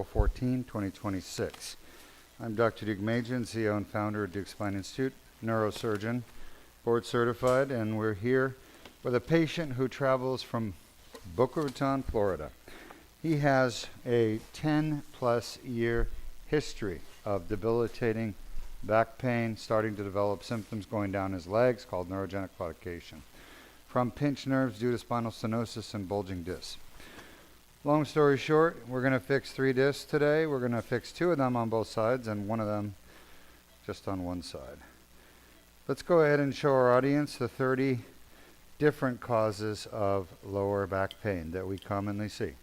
April 14, 2026. I'm Dr. Deukmedjian, CEO and founder of Deuk Spine Institute, neurosurgeon, board certified, and we're here with a patient who travels from Boca Raton, Florida. He has a 10-plus year history of debilitating back pain, starting to develop symptoms going down his legs called neurogenic claudication, from pinched nerves due to spinal stenosis and bulging discs. Long story short, we're going to fix 3 discs today. We're going to fix 2 of them on both sides and 1 of them just on one side. Let's go ahead and show our audience the 30 different causes of lower back pain that we commonly see.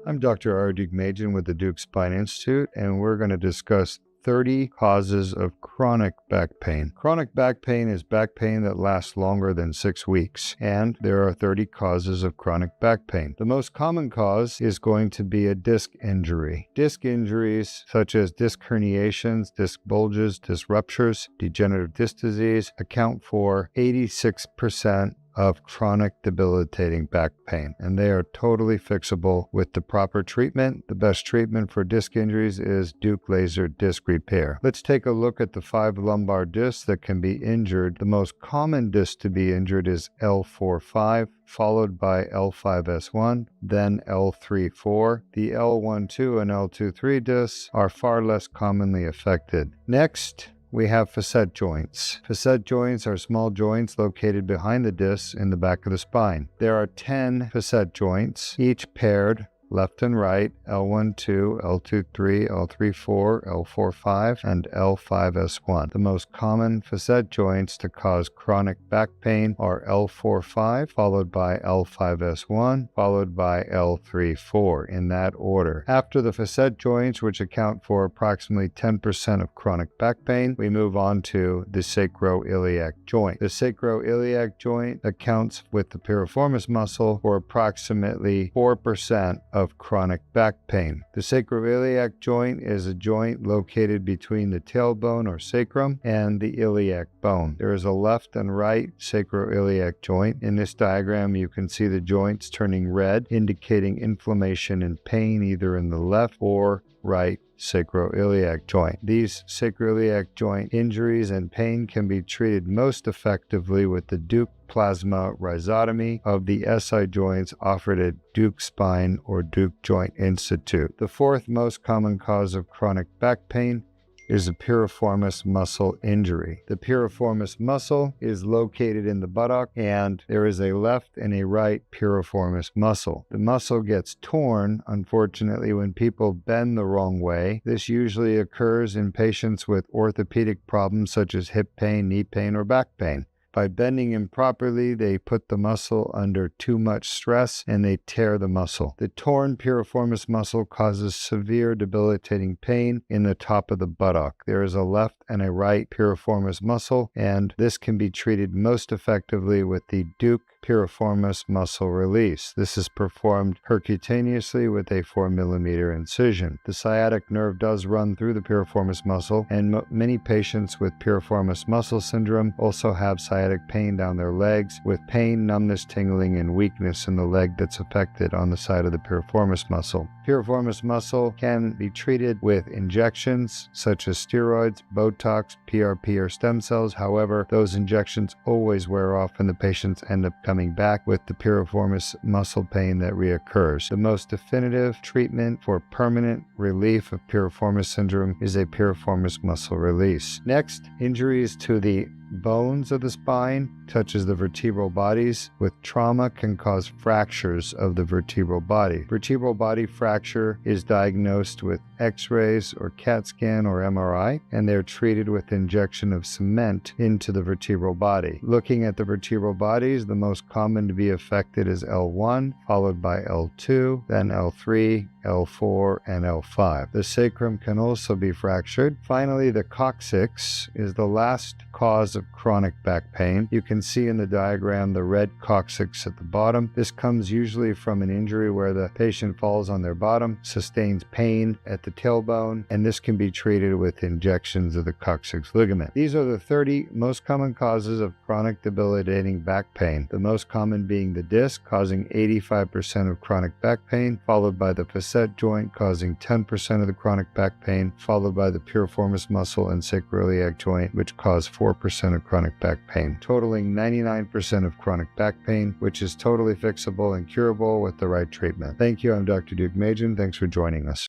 I'm Dr. R. Deukmedjian with the Deuk Spine Institute, and we're going to discuss 30 causes of chronic back pain. Chronic back pain is back pain that lasts longer than 6 weeks, and there are 30 causes of chronic back pain. The most common cause is going to be a disc injury. Disc injuries such as disc herniations, disc bulges, disc ruptures, degenerative disc disease account for 86% of chronic debilitating back pain, and they are totally fixable with the proper treatment. The best treatment for disc injuries is Deuk laser disc repair. Let's take a look at the 5 lumbar discs that can be injured. The most common disc to be injured is L4-5, followed by L5-S1, then L3-4. The L1-2 and L2-3 discs are far less commonly affected. Next, we have facet joints. Facet joints are small joints located behind the discs in the back of the spine. There are 10 facet joints, each paired left and right, L1-2, L2-3, L3-4, L4-5, and L5-S1. The most common facet joints to cause chronic back pain are L4-5, followed by L5-S1, followed by L3-4, in that order. After the facet joints, which account for approximately 10% of chronic back pain, we move on to the sacroiliac joint. The sacroiliac joint accounts with the piriformis muscle for approximately 4% of chronic back pain. The sacroiliac joint is a joint located between the tailbone or sacrum and the iliac bone. There is a left and right sacroiliac joint. In this diagram, you can see the joints turning red, indicating inflammation and pain either in the left or right sacroiliac joint. These sacroiliac joint injuries and pain can be treated most effectively with the Deuk plasma rhizotomy of the SI joints offered at Deuk Spine or Deuk Joint Institute. The 4th most common cause of chronic back pain is a piriformis muscle injury. The piriformis muscle is located in the buttock, and there is a left and a right piriformis muscle. The muscle gets torn, unfortunately, when people bend the wrong way. This usually occurs in patients with orthopedic problems such as hip pain, knee pain, or back pain. By bending improperly, they put the muscle under too much stress and they tear the muscle. The torn piriformis muscle causes severe debilitating pain in the top of the buttock. There is a left and a right piriformis muscle, and this can be treated most effectively with the Deuk piriformis muscle release. This is performed percutaneously with a 4mm incision. The sciatic nerve does run through the piriformis muscle, and many patients with piriformis muscle syndrome also have sciatic pain down their legs, with pain, numbness, tingling, and weakness in the leg that's affected on the side of the piriformis muscle. Piriformis muscle can be treated with injections such as steroids, Botox, PRP, or stem cells. However, those injections always wear off and the patients end up coming back with the piriformis muscle pain that reoccurs. The most definitive treatment for permanent relief of piriformis syndrome is a piriformis muscle release. Next, injuries to the bones of the spine, such as the vertebral bodies, with trauma can cause fractures of the vertebral body. Vertebral body fracture is diagnosed with X-rays or CAT scan or MRI, and they're treated with injection of cement into the vertebral body. Looking at the vertebral bodies, the most common to be affected is L1, followed by L2, then L3, L4, and L5. The sacrum can also be fractured. Finally, the coccyx is the last cause of chronic back pain. You can see in the diagram the red coccyx at the bottom. This comes usually from an injury where the patient falls on their bottom, sustains pain at the tailbone, and this can be treated with injections of the coccyx ligament. These are the 30 most common causes of chronic debilitating back pain, the most common being the disc, causing 85% of chronic back pain, followed by the facet joint, causing 10% of the chronic back pain, followed by the piriformis muscle and sacroiliac joint, which cause 4% of chronic back pain, totaling 99% of chronic back pain, which is totally fixable and curable with the right treatment. Thank you. I'm Dr. Deukmedjian. Thanks for joining us.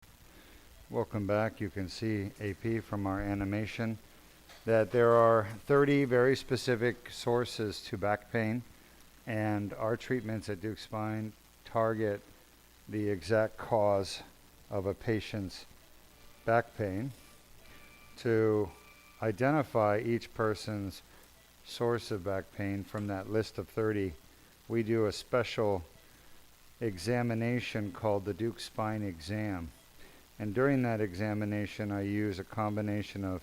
Welcome back. You can see AP from our animation that there are 30 very specific sources to back pain, and our treatments at Deuk Spine target the exact cause of a patient's back pain. To identify each person's source of back pain from that list of 30, we do a special examination called the Deuk Spine exam. And during that examination, I use a combination of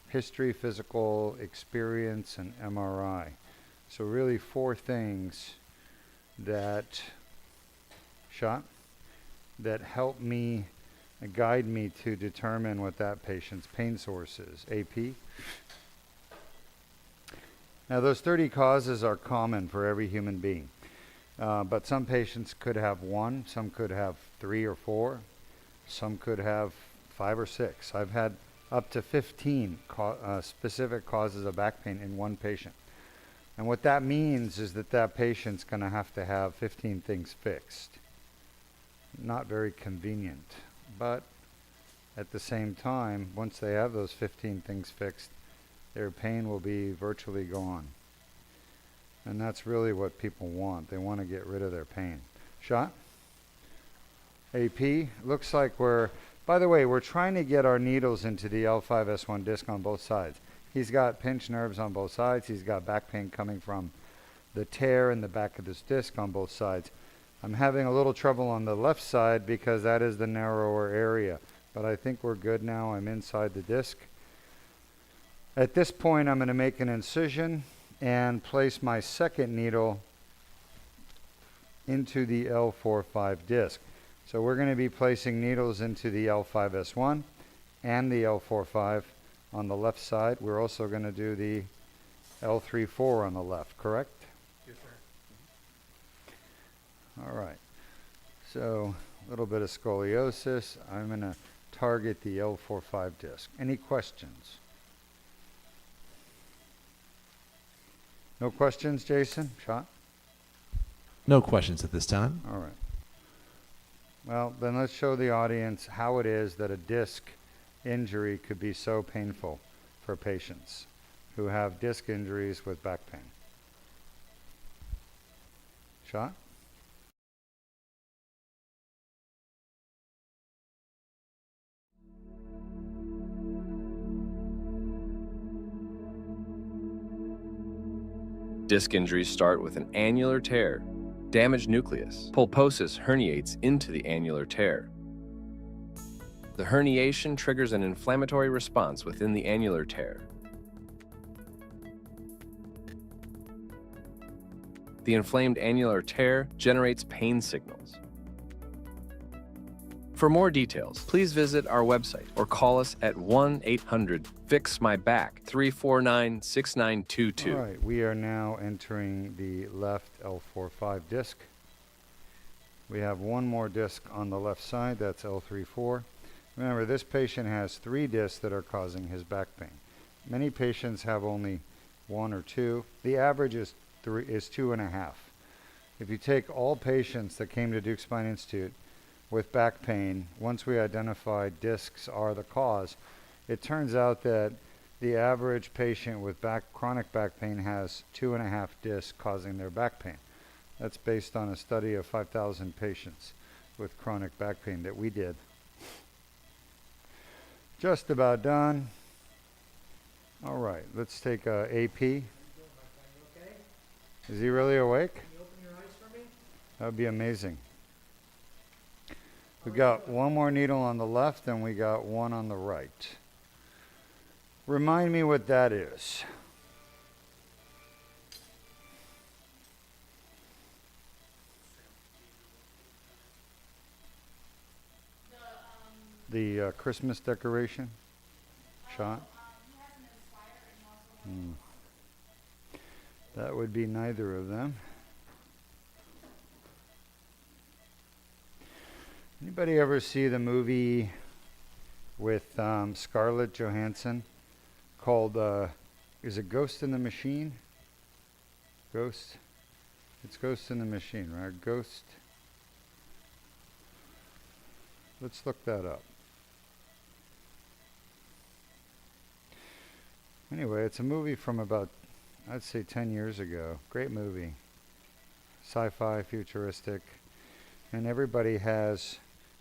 history, physical experience, and MRI. So really 4 things that help me, guide me to determine what that patient's pain source is. AP. Now those 30 causes are common for every human being, but some patients could have 1, some could have 3 or 4, some could have 5 or 6. I've had up to 15 specific causes of back pain in one patient. And what that means is that that patient's going to have 15 things fixed. Not very convenient, but at the same time, once they have those 15 things fixed, their pain will be virtually gone. And that's really what people want. They want to get rid of their pain. Shot? AP, looks like by the way, we're trying to get our needles into the L5-S1 disc on both sides. He's got pinched nerves on both sides. He's got back pain coming from the tear in the back of this disc on both sides. I'm having a little trouble on the left side because that is the narrower area, but I think we're good now. I'm inside the disc. At this point, I'm going to make an incision and place my second needle into the L4-5 disc. So we're going to be placing needles into the L5-S1 and the L4-5 on the left side. We're also going to do the L3-4 on the left, correct? Yes, sir. All right. So a little bit of scoliosis. I'm going to target the L4-5 disc. Any questions? No questions, Jason? Shot? No questions at this time. All right. Well, then let's show the audience how it is that a disc injury could be so painful for patients who have disc injuries with back pain. Shot? Disc injuries start with an annular tear, damaged nucleus. Pulposis herniates into the annular tear. The herniation triggers an inflammatory response within the annular tear. The inflamed annular tear generates pain signals. For more details, please visit our website or call us at 1-800-FIX-MY-BACK 349-6922. All right, we are now entering the left L4-5 disc. We have one more disc on the left side, that's L3-4. Remember, this patient has 3 discs that are causing his back pain. Many patients have only 1 or 2. The average is 2.5. If you take all patients that came to Deuk Spine Institute with back pain, once we identified discs are the cause, it turns out that the average patient with chronic back pain has 2.5 discs causing their back pain. That's based on a study of 5,000 patients with chronic back pain that we did. Just about done. All right, let's take AP. Okay? Is he really awake? Can you open your eyes for me? That would be amazing. We got one more needle on the left and we got one on the right. Remind me what that is. the Christmas decoration shot? That would be neither of them. Anybody ever see the movie with Scarlett Johansson called, is it Ghost in the Machine? Ghost? It's Ghost in the Machine, right? Ghost. Let's look that up. Anyway, it's a movie from about, I'd say 10 years ago. Great movie. Sci-fi, futuristic. And everybody has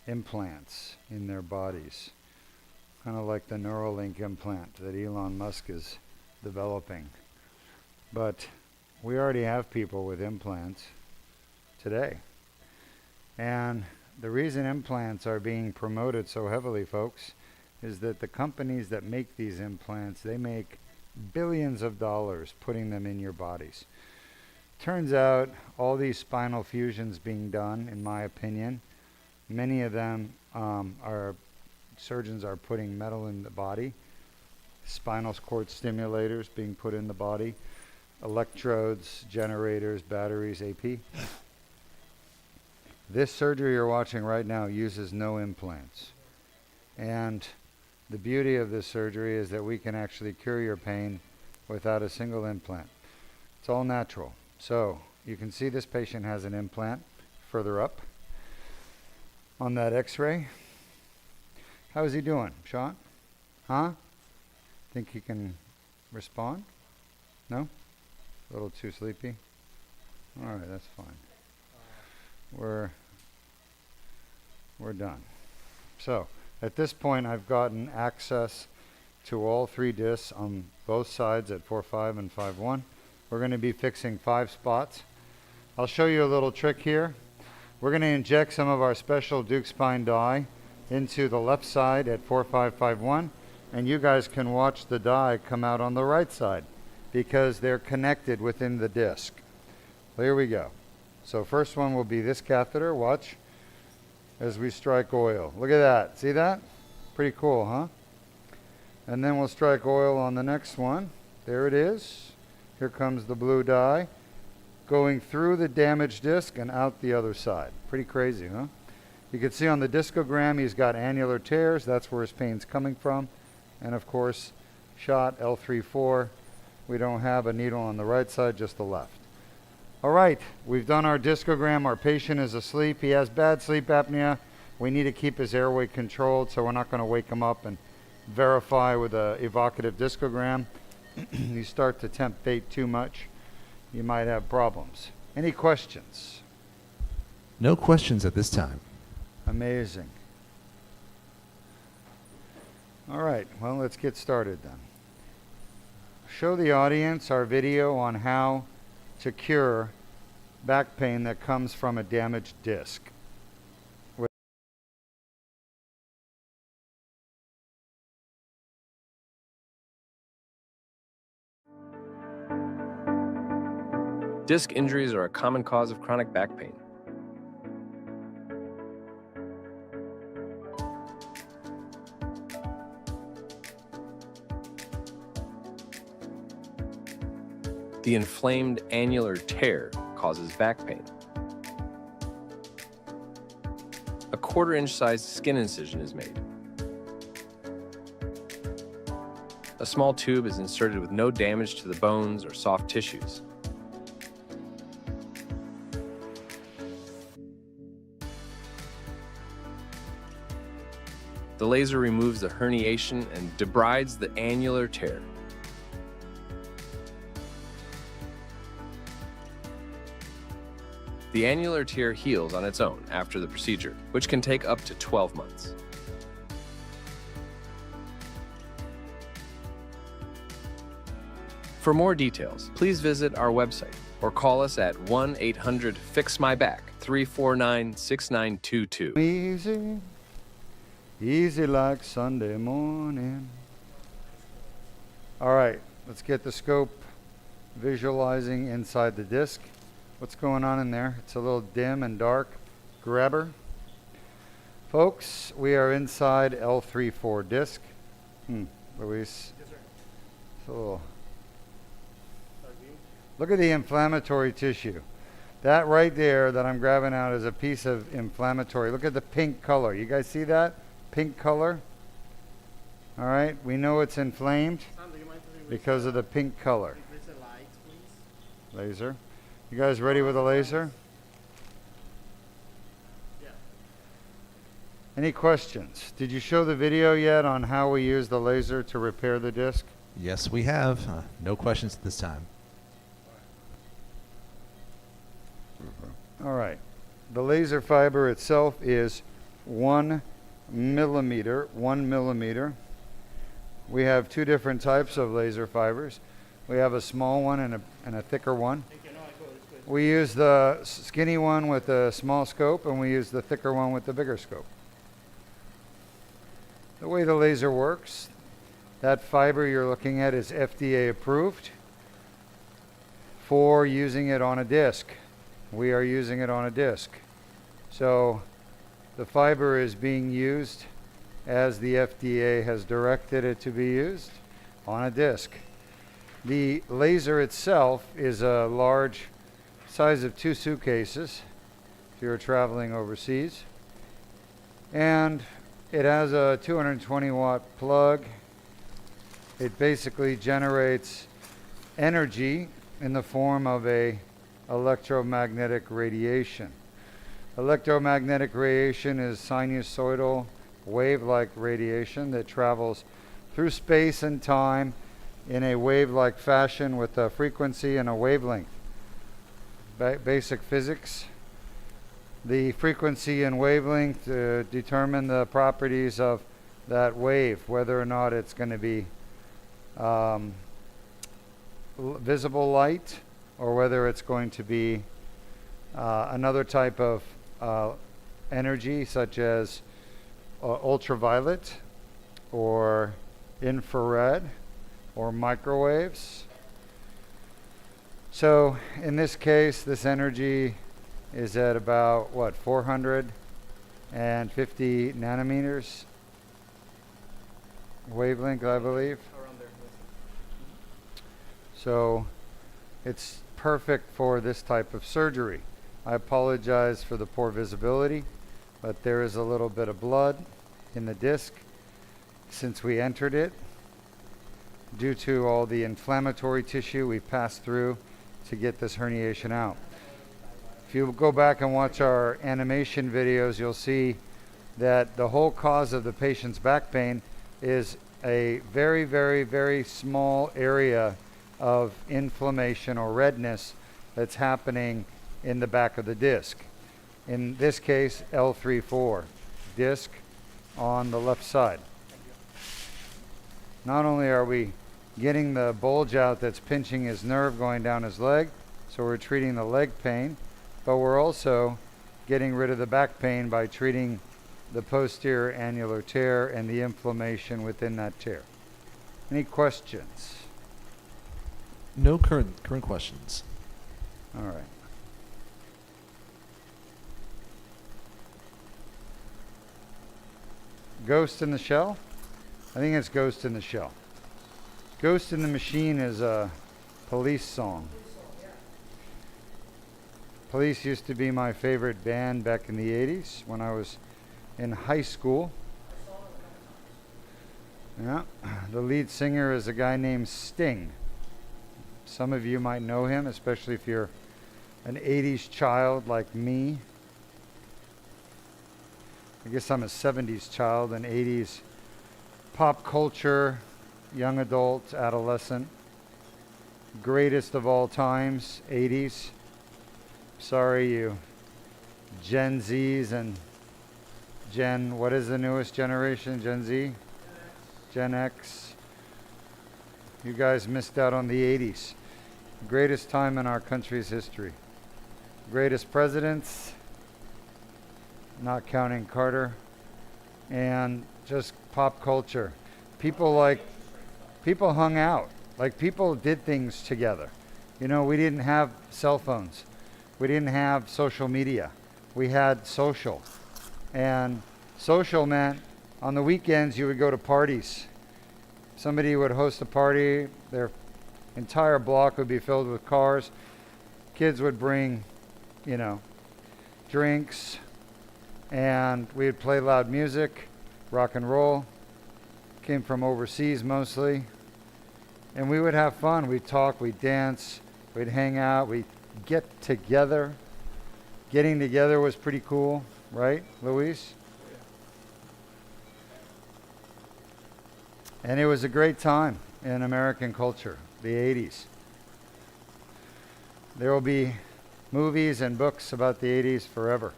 implants in their bodies. Kind of like the Neuralink implant that Elon Musk is developing. But we already have people with implants today. And the reason implants are being promoted so heavily, folks, is that the companies that make these implants, they make billions of dollars putting them in your bodies. Turns out all these spinal fusions being done, in my opinion, many of them surgeons are putting metal in the body, spinal cord stimulators being put in the body, electrodes, generators, batteries, AP. This surgery you're watching right now uses no implants. And the beauty of this surgery is that we can actually cure your pain without a single implant. It's all natural. So you can see this patient has an implant further up on that x-ray. How is he doing, Sean? Huh? Think he can respond? No? A little too sleepy? All right, that's fine. We're done. So at this point, I've gotten access to all 3 discs on both sides at 4-5 and 5-1. We're going to be fixing 5 spots. I'll show you a little trick here. We're going to inject some of our special Deuk spine dye into the left side at 4-5, 5-1, and you guys can watch the dye come out on the right side because they're connected within the disc. Here we go. So first one will be this catheter. Watch as we strike oil. Look at that. See that? Pretty cool, huh? And then we'll strike oil on the next one. There it is. Here comes the blue dye going through the damaged disc and out the other side. Pretty crazy, huh? You can see on the discogram he's got annular tears. That's where his pain's coming from. And of course, shot L3-4. We don't have a needle on the right side, just the left. All right, we've done our discogram. Our patient is asleep. He has bad sleep apnea. We need to keep his airway controlled, so we're not going to wake him up and verify with an evocative discogram. You start to tempt fate too much, you might have problems. Any questions? No questions at this time. Amazing. All right, well, let's get started then. Show the audience our video on how to cure back pain that comes from a damaged disc. Disc injuries are a common cause of chronic back pain. The inflamed annular tear causes back pain. A 1/4-inch sized skin incision is made. A small tube is inserted with no damage to the bones or soft tissues. The laser removes the herniation and debrides the annular tear. The annular tear heals on its own after the procedure, which can take up to 12 months. For more details, please visit our website or call us at 1-800-FIX-MY-BACK 349-6922. Easy, easy like Sunday morning. All right, let's get the scope visualizing inside the disc. What's going on in there? It's a little dim and dark. Grabber. Folks, we are inside L3-4 disc. Luis. Yes, sir. So, Start view. look at the inflammatory tissue. That right there that I'm grabbing out is a piece of inflammatory. Look at the pink color. You guys see that? Pink color. All right, we know it's inflamed Sam, do you mind putting because of the pink color. increase the lights, please? Laser. You guys ready with a laser? Yeah. Any questions? Did you show the video yet on how we use the laser to repair the disc? Yes, we have. No questions at this time. All right. The laser fiber itself is 1 millimeter. 1 millimeter. We have two different types of laser fibers. We have a small one and a thicker one. Thank you. No, it's good. We use the skinny one with the small scope, and we use the thicker one with the bigger scope. The way the laser works, that fiber you're looking at is FDA approved for using it on a disc. We are using it on a disc. So the fiber is being used as the FDA has directed it to be used on a disc. The laser itself is a large size of 2 suitcases if you're traveling overseas. And it has a 220 watt plug. It basically generates energy in the form of a electromagnetic radiation. Electromagnetic radiation is sinusoidal wave-like radiation that travels through space and time in a wave-like fashion with a frequency and a wavelength. Basic physics. The frequency and wavelength determine the properties of that wave, whether or not it's going to be visible light or whether it's going to be another type of energy such as ultraviolet or infrared or microwaves. So in this case, this energy is at about 450 nanometers wavelength, I believe. Around there. So it's perfect for this type of surgery. I apologize for the poor visibility, but there is a little bit of blood in the disc since we entered it due to all the inflammatory tissue we passed through to get this herniation out. If you go back and watch our animation videos, you'll see that the whole cause of the patient's back pain is a very, very, very small area of inflammation or redness that's happening in the back of the disc. In this case, L3-4 disc on the left side. Not only are we getting the bulge out that's pinching his nerve going down his leg, so we're treating the leg pain, but we're also getting rid of the back pain by treating the posterior annular tear and the inflammation within that tear. Any questions? No current questions. All right. Ghost in the Shell? I think it's Ghost in the Shell. Ghost in the Machine is a Police song. Police used to be my favorite band back in the 80s when I was in high school. Yeah, the lead singer is a guy named Sting. Some of you might know him, especially if you're an 80s child like me. I guess I'm a 70s child, an 80s pop culture, young adult, adolescent. Greatest of all times, 80s. Sorry, you Gen Zs and what is the newest generation? Gen Z? Gen X. You guys missed out on the 80s. Greatest time in our country's history. Greatest presidents, not counting Carter, and just pop culture. People hung out. Like, people did things together. You know, we didn't have cell phones. We didn't have social media. We had social. And Social meant on the weekends you would go to parties. Somebody would host a party, their entire block would be filled with cars. Kids would bring, drinks, and we would play loud music, rock and roll. Came from overseas mostly. And we would have fun. We'd talk, we'd dance, we'd hang out, we'd get together. Getting together was pretty cool, right, Luis? And it was a great time in American culture, the 80s. There will be movies and books about the 80s forever.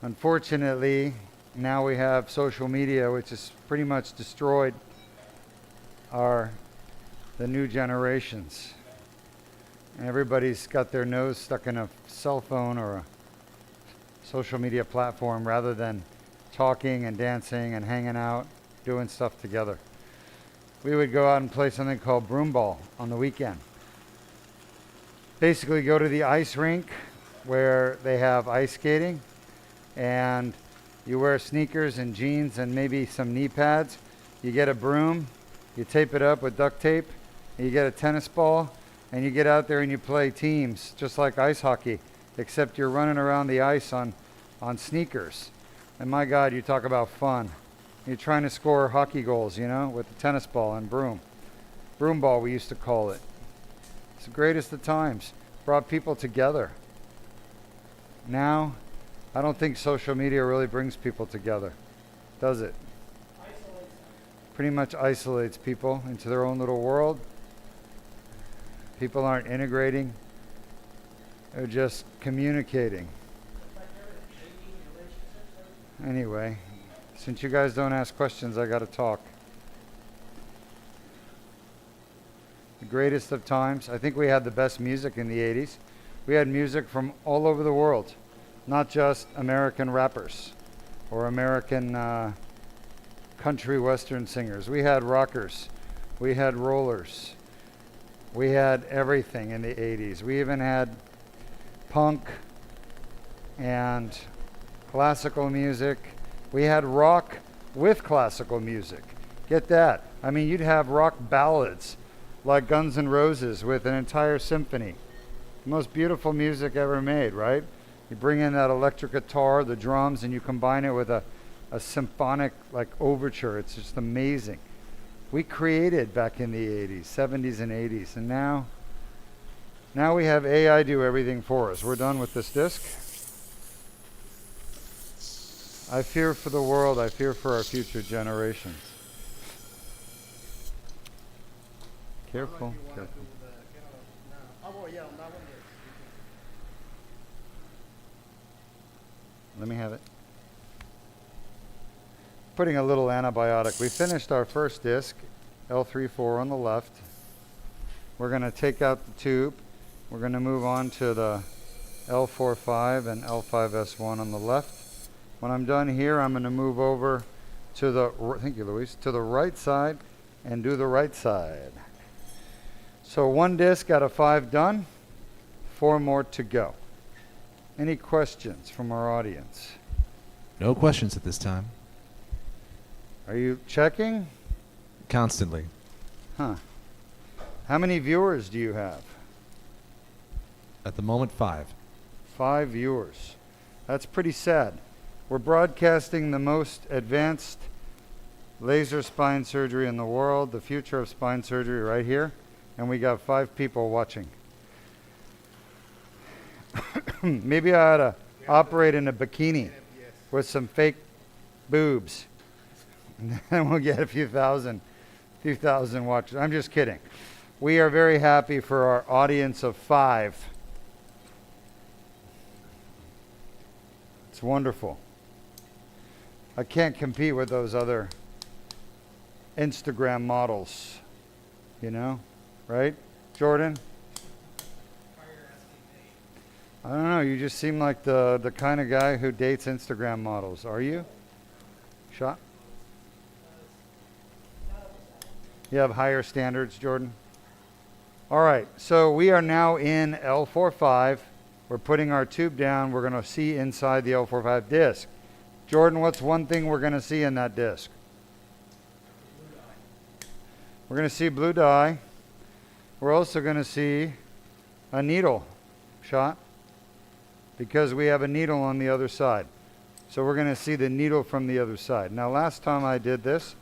Unfortunately, now we have social media, which has pretty much destroyed the new generations. And everybody's got their nose stuck in a cell phone or a social media platform rather than talking and dancing and hanging out, doing stuff together. We would go out and play something called broom ball on the weekend. Basically go to the ice rink where they have ice skating, and you wear sneakers and jeans and maybe some knee pads. You get a broom, you tape it up with duct tape, and you get a tennis ball, and you get out there and you play teams, just like ice hockey, except you're running around the ice on sneakers. And my God, you talk about fun. You're trying to score hockey goals, with the tennis ball and broom. Broom ball, we used to call it. It's the greatest of times. Brought people together. Now, I don't think social media really brings people together, does it? Pretty much isolates people into their own little world. People aren't integrating. They're just communicating. Anyway, since you guys don't ask questions, I got to talk. The greatest of times. I think we had the best music in the 80s. We had music from all over the world, not just American rappers or American country western singers. We had rockers. We had rollers. We had everything in the 80s. We even had punk and classical music. We had rock with classical music. Get that. I mean, you'd have rock ballads like Guns N' Roses with an entire symphony. The most beautiful music ever made, right? You bring in that electric guitar, the drums, and you combine it with a symphonic overture. It's just amazing. We created back in the 80s, 70s and 80s, and now we have AI do everything for us. We're done with this disc. I fear for the world. I fear for our future generations. Careful, careful. Let me have it. Putting a little antibiotic. We finished our first disc, L3-4 on the left. We're going to take out the tube. We're going to move on to the L4-5 and L5-S1 on the left. When I'm done here, I'm going to move over to the, thank you, Luis, to the right side and do the right side. So one disc out of 5 done, 4 more to go. Any questions from our audience? No questions at this time. Are you checking? Constantly. Huh. How many viewers do you have? At the moment, 5. 5 viewers. That's pretty sad. We're broadcasting the most advanced laser spine surgery in the world, the future of spine surgery right here, and we got 5 people watching. Maybe I ought to operate in a bikini with some fake boobs. And then we'll get a few thousand watchers. I'm just kidding. We are very happy for our audience of 5. It's wonderful. I can't compete with those other Instagram models, right? Jordan? I don't know. You just seem like the kind of guy who dates Instagram models. Are you? Shot? You have higher standards, Jordan? All right. So we are now in L4-5. We're putting our tube down. We're going to see inside the L4-5 disc. Jordan, what's one thing we're going to see in that disc? We're going to see blue dye. We're also going to see a needle shot because we have a needle on the other side. So we're going to see the needle from the other side. Now, last time I did this,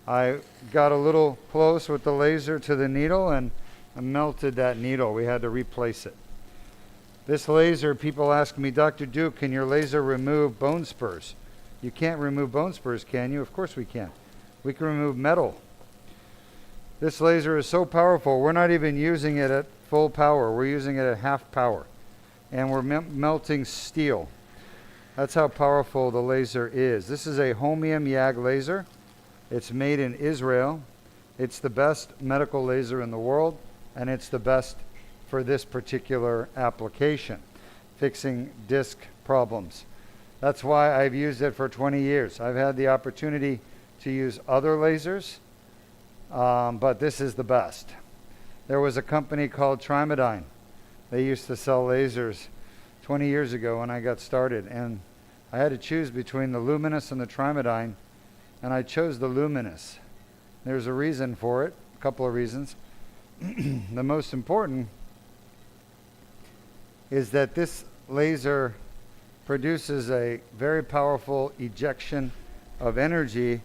I got a little close with the laser to the needle and I melted that needle. We had to replace it. This laser, people ask me, Dr. Deuk, can your laser remove bone spurs? You can't remove bone spurs, can you? Of course we can. We can remove metal. This laser is so powerful, we're not even using it at full power. We're using it at half power. And we're melting steel. That's how powerful the laser is. This is a holmium YAG laser. It's made in Israel. It's the best medical laser in the world, and it's the best for this particular application, fixing disc problems. That's why I've used it for 20 years. I've had the opportunity to use other lasers, but this is the best. There was a company called Trimedyne. They used to sell lasers 20 years ago when I got started, and I had to choose between the Luminous and the Trimedyne, and I chose the Luminous. There's a reason for it, a couple of reasons. The most important is that this laser produces a very powerful ejection of energy,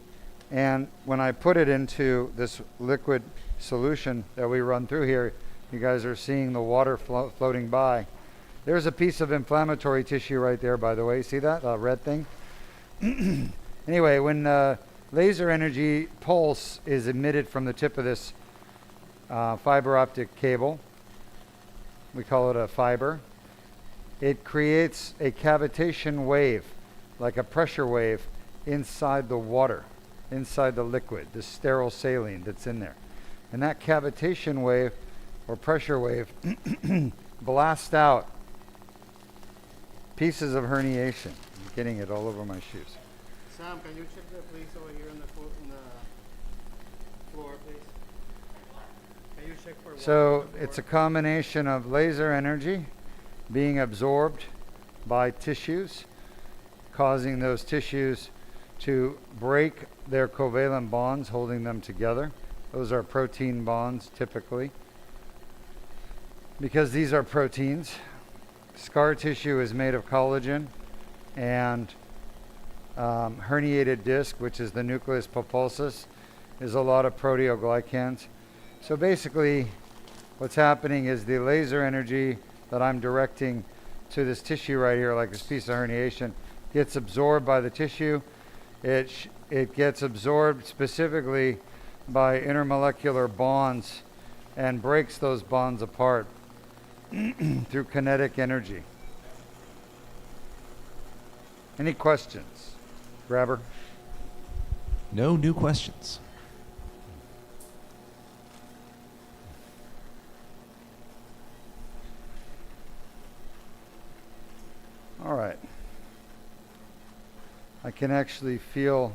and when I put it into this liquid solution that we run through here, you guys are seeing the water floating by. There's a piece of inflammatory tissue right there, by the way. See that red thing? Anyway, when laser energy pulse is emitted from the tip of this fiber optic cable, we call it a fiber, it creates a cavitation wave, like a pressure wave, inside the water, inside the liquid, the sterile saline that's in there. And that cavitation wave, or pressure wave, blasts out pieces of herniation. I'm getting it all over my shoes. Sam, can you check the place over here on the floor, please? Can you check for So it's a combination of laser energy being absorbed by tissues, causing those tissues to break their covalent bonds, holding them together. Those are protein bonds typically. Because these are proteins, scar tissue is made of collagen, and herniated disc, which is the nucleus pulposus, is a lot of proteoglycans. So basically, what's happening is the laser energy that I'm directing to this tissue right here, like this piece of herniation, gets absorbed by the tissue. It gets absorbed specifically by intermolecular bonds and breaks those bonds apart through kinetic energy. Any questions? Grabber? No new questions. All right. I can actually feel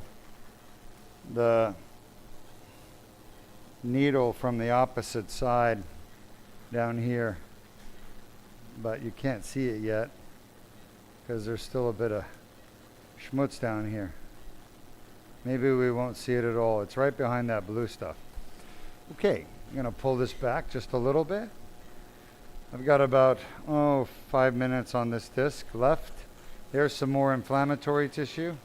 the needle from the opposite side down here, but you can't see it yet because there's still a bit of schmutz down here. Maybe we won't see it at all. It's right behind that blue stuff. Okay, I'm going to pull this back just a little bit. I've got about 5 minutes on this disc left. There's some more inflammatory tissue.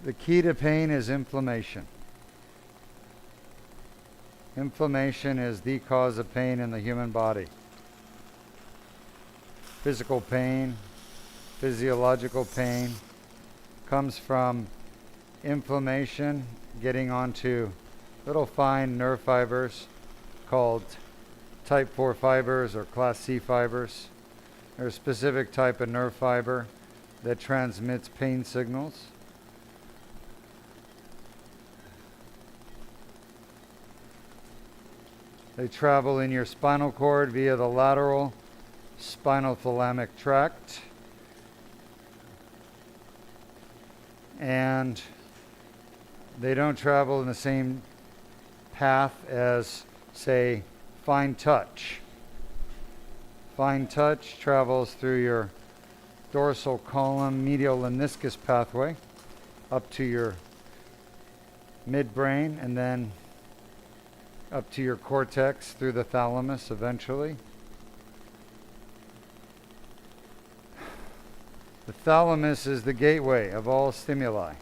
The key to pain is inflammation. Inflammation is the cause of pain in the human body. Physical pain, physiological pain comes from inflammation getting onto little fine nerve fibers called type 4 fibers or class C fibers. There's a specific type of nerve fiber that transmits pain signals. They travel in your spinal cord via the lateral spinal thalamic tract. And they don't travel in the same path as, say, fine touch. Fine touch travels through your dorsal column medial lemniscus pathway up to your midbrain and then up to your cortex through the thalamus eventually. The thalamus is the gateway of all stimuli.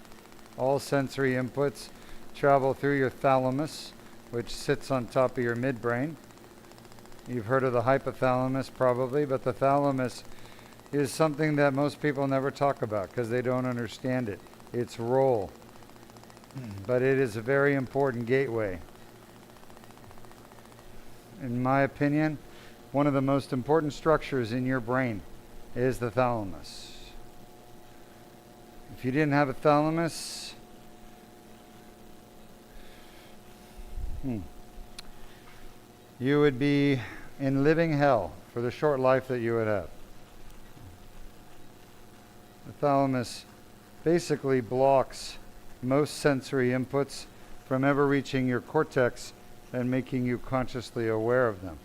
All sensory inputs travel through your thalamus, which sits on top of your midbrain. You've heard of the hypothalamus probably, but the thalamus is something that most people never talk about because they don't understand it, its role. But it is a very important gateway. In my opinion, one of the most important structures in your brain is the thalamus. If you didn't have a thalamus, you would be in living hell for the short life that you would have. The thalamus basically blocks most sensory inputs from ever reaching your cortex and making you consciously aware of them.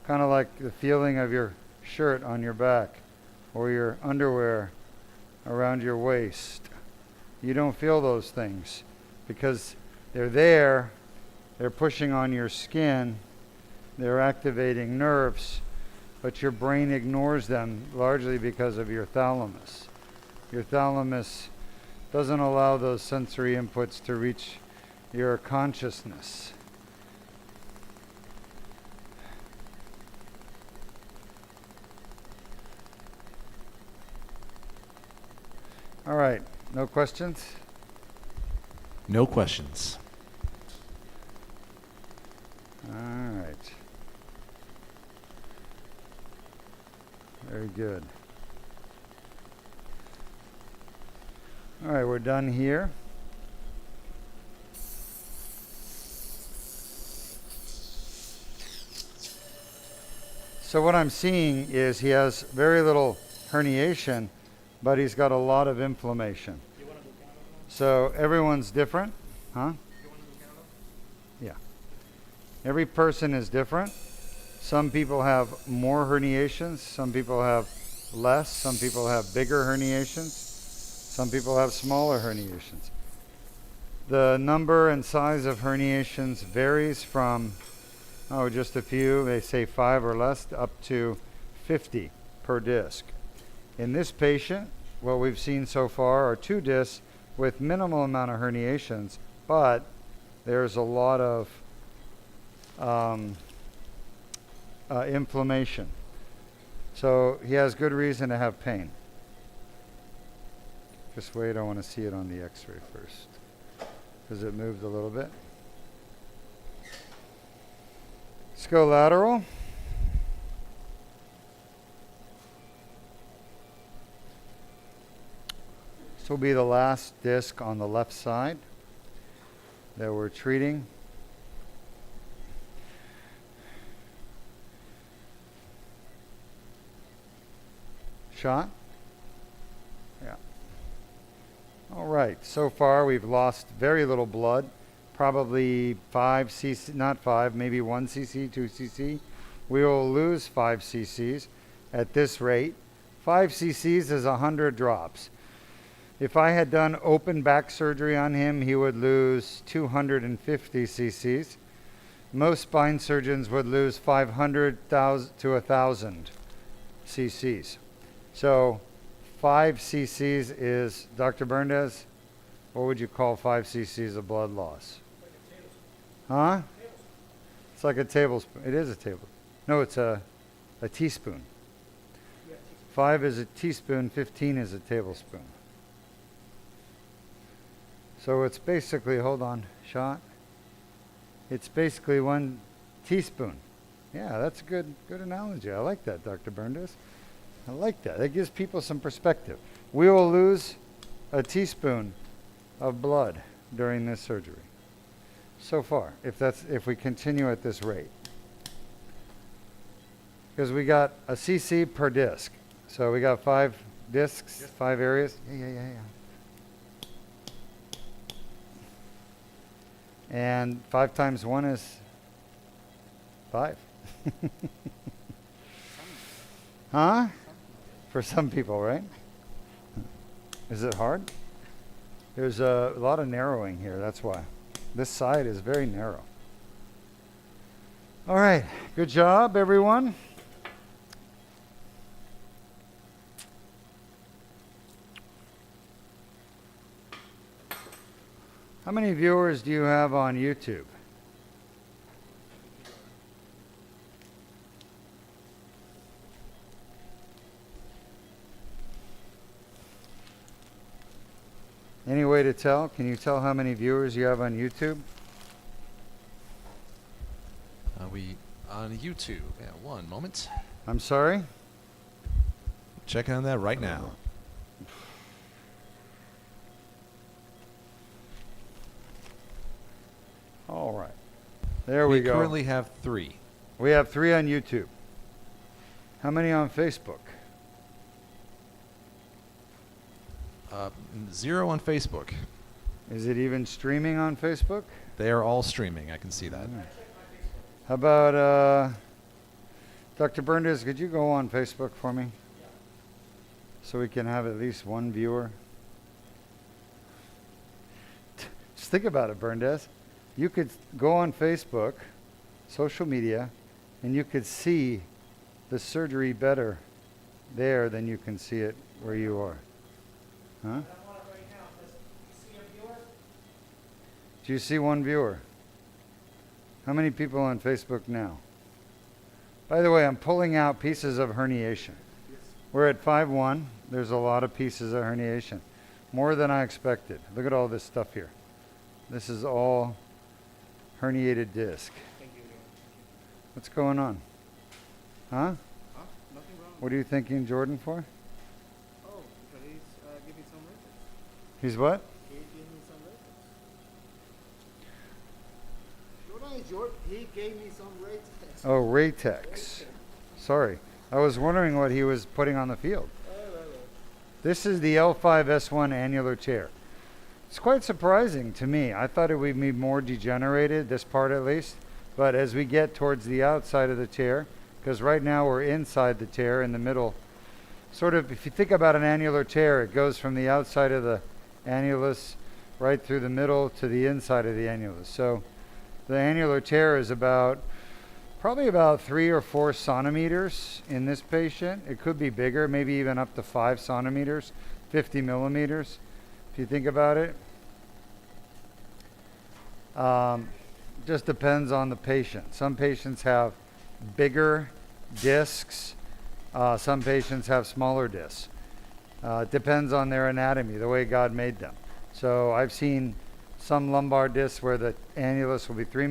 Kind of like the feeling of your shirt on your back or your underwear around your waist. You don't feel those things because they're there, they're pushing on your skin, they're activating nerves, but your brain ignores them largely because of your thalamus. Your thalamus doesn't allow those sensory inputs to reach your consciousness. All right, no questions? No questions. All right. Very good. All right, we're done here. So what I'm seeing is he has very little herniation, but he's got a lot of inflammation. So everyone's different, huh? Yeah. Every person is different. Some people have more herniations, some people have less, some people have bigger herniations, some people have smaller herniations. The number and size of herniations varies from just a few, they say 5 or less, up to 50 per disc. In this patient, what we've seen so far are 2 discs with minimal amount of herniations, but there's a lot of inflammation. So he has good reason to have pain. Just wait, I want to see it on the x-ray first, because it moved a little bit. Let's go lateral. This will be the last disc on the left side that we're treating. Shot? Yeah. All right, so far we've lost very little blood, probably 5 cc, not 5, maybe 1 cc, 2 cc. We will lose 5 cc's at this rate. 5 cc's is 100 drops. If I had done open back surgery on him, he would lose 250 cc's. Most spine surgeons would lose 500 to 1,000 cc's. So 5 cc's is, Dr. Berndes, what would you call 5 cc's of blood loss? Huh? It's like a tablespoon. It is a tablespoon. No, it's a teaspoon. 5 is a teaspoon, 15 is a tablespoon. So it's basically, hold on, shot. It's basically 1 teaspoon. Yeah, that's a good analogy. I like that, Dr. Berndes. I like that. That gives people some perspective. We will lose a teaspoon of blood during this surgery. So far, if we continue at this rate. Because we got a cc per disc. So we got 5 discs, 5 areas. Yeah. And 5 times 1 is 5. Huh? For some people, right? Is it hard? There's a lot of narrowing here, that's why. This side is very narrow. All right, good job, everyone. How many viewers do you have on YouTube? Any way to tell? Can you tell how many viewers you have on YouTube? We on YouTube. Yeah, one moment. I'm sorry? Checking on that right now. All right. There we go. We currently have 3. We have 3 on YouTube. How many on Facebook? 0 on Facebook. Is it even streaming on Facebook? They are all streaming. I can see that. How about Dr. Berndes, could you go on Facebook for me? So we can have at least one viewer. Just think about it, Berndes. You could go on Facebook, social media, and you could see the surgery better there than you can see it where you are. Huh? Do you see one viewer? How many people on Facebook now? By the way, I'm pulling out pieces of herniation. We're at 5-1. There's a lot of pieces of herniation. More than I expected. Look at all this stuff here. This is all herniated disc. What's going on? Huh? Nothing wrong. What are you thinking Jordan for? Oh, because he's giving some records. He's what? He gave me some records. Jordan, he gave me some records. Oh, Ratex. Sorry. I was wondering what he was putting on the field. This is the L5-S1 annular tear. It's quite surprising to me. I thought it would be more degenerated, this part at least. But as we get towards the outside of the tear, because right now we're inside the tear in the middle, sort of, if you think about an annular tear, it goes from the outside of the annulus right through the middle to the inside of the annulus. So the annular tear is probably about 3 or 4 centimeters in this patient. It could be bigger, maybe even up to 5 centimeters, 50 millimeters, if you think about it. Just depends on the patient. Some patients have bigger discs. Some patients have smaller discs. It depends on their anatomy, the way God made them. So I've seen some lumbar discs where the annulus will be 3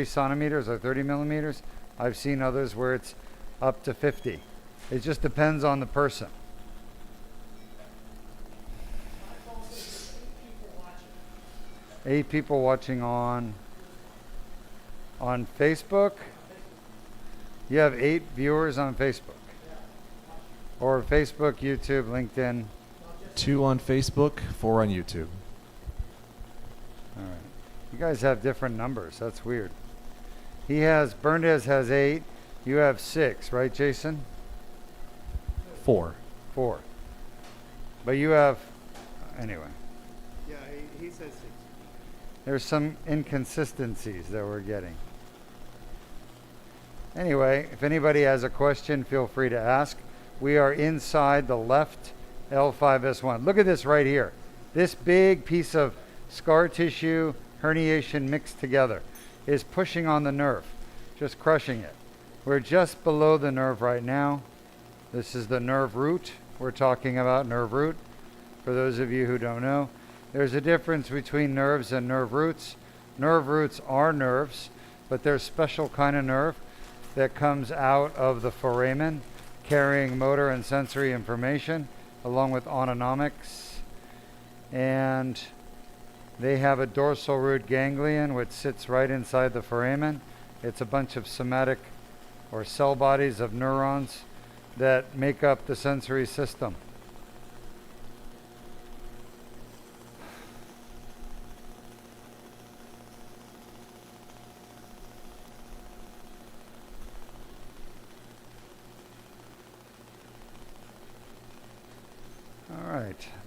centimeters or 30 millimeters. I've seen others where it's up to 50. It just depends on the person. 8 people watching on Facebook. You have 8 viewers on Facebook. Or Facebook, YouTube, LinkedIn. 2 on Facebook, 4 on YouTube. All right. You guys have different numbers. That's weird. Berndes has 8. You have 6, right, Jason? 4. 4. But you have, anyway. Yeah, he says 6. There's some inconsistencies that we're getting. Anyway, if anybody has a question, feel free to ask. We are inside the left L5-S1. Look at this right here. This big piece of scar tissue, herniation mixed together, is pushing on the nerve, just crushing it. We're just below the nerve right now. This is the nerve root. We're talking about nerve root. For those of you who don't know, there's a difference between nerves and nerve roots. Nerve roots are nerves, but they're a special kind of nerve that comes out of the foramen, carrying motor and sensory information, along with autonomics. And they have a dorsal root ganglion, which sits right inside the foramen. It's a bunch of somatic or cell bodies of neurons that make up the sensory system.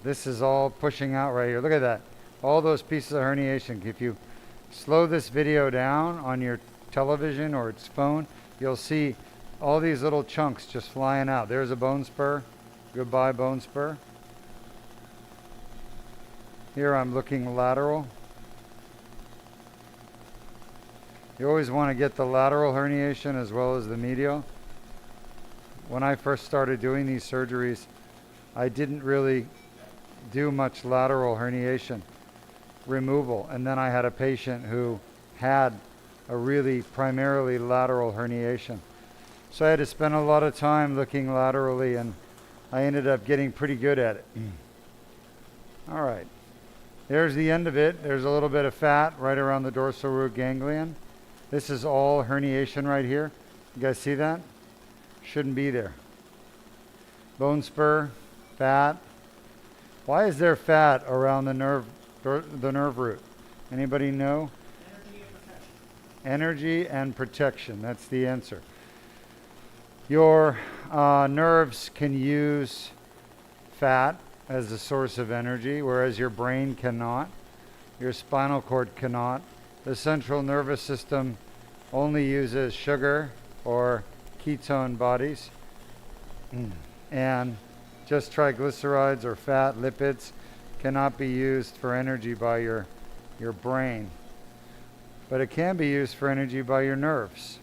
This is all pushing out right here. Look at that. All those pieces of herniation. If you slow this video down on your television or its phone, you'll see all these little chunks just flying out. There's a bone spur. Goodbye, bone spur. Here I'm looking lateral. You always want to get the lateral herniation as well as the medial. When I first started doing these surgeries, I didn't really do much lateral herniation removal. And then I had a patient who had a really primarily lateral herniation. So I had to spend a lot of time looking laterally, and I ended up getting pretty good at it. All right. There's the end of it. There's a little bit of fat right around the dorsal root ganglion. This is all herniation right here. You guys see that? Shouldn't be there. Bone spur, fat. Why is there fat around the nerve root? Anybody know? Energy and protection. That's the answer. Your nerves can use fat as a source of energy, whereas your brain cannot. Your spinal cord cannot. The central nervous system only uses sugar or ketone bodies. And just triglycerides or fat, lipids, cannot be used for energy by your brain. But it can be used for energy by your nerves.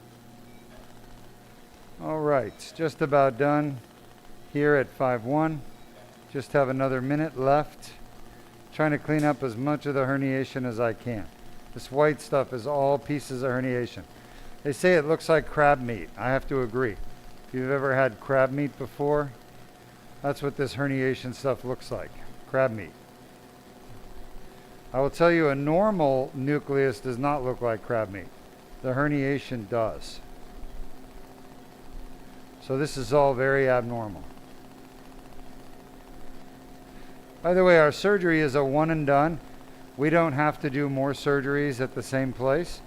All right, just about done here at 5-1. Just have another minute left. Trying to clean up as much of the herniation as I can. This white stuff is all pieces of herniation. They say it looks like crab meat. I have to agree. If you've ever had crab meat before, that's what this herniation stuff looks like. Crab meat. I will tell you, a normal nucleus does not look like crab meat. The herniation does. So this is all very abnormal. By the way, our surgery is a one and done. We don't have to do more surgeries at the same place.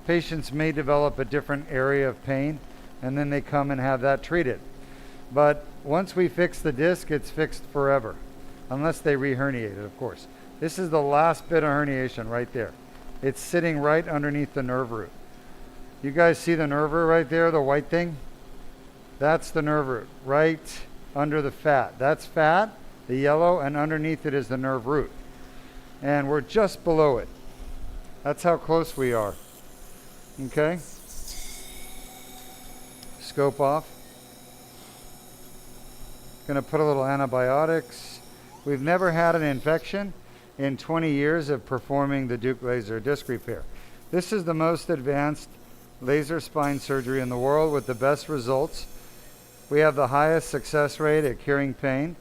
Patients may develop a different area of pain, and then they come and have that treated. But once we fix the disc, it's fixed forever, unless they re-herniate it, of course. This is the last bit of herniation right there. It's sitting right underneath the nerve root. You guys see the nerve root right there, the white thing? That's the nerve root, right under the fat. That's fat, the yellow, and underneath it is the nerve root. And we're just below it. That's how close we are. Okay? Scope off. Gonna put a little antibiotics. We've never had an infection in 20 years of performing the Deuk laser disc repair. This is the most advanced laser spine surgery in the world with the best results. We have the highest success rate at curing pain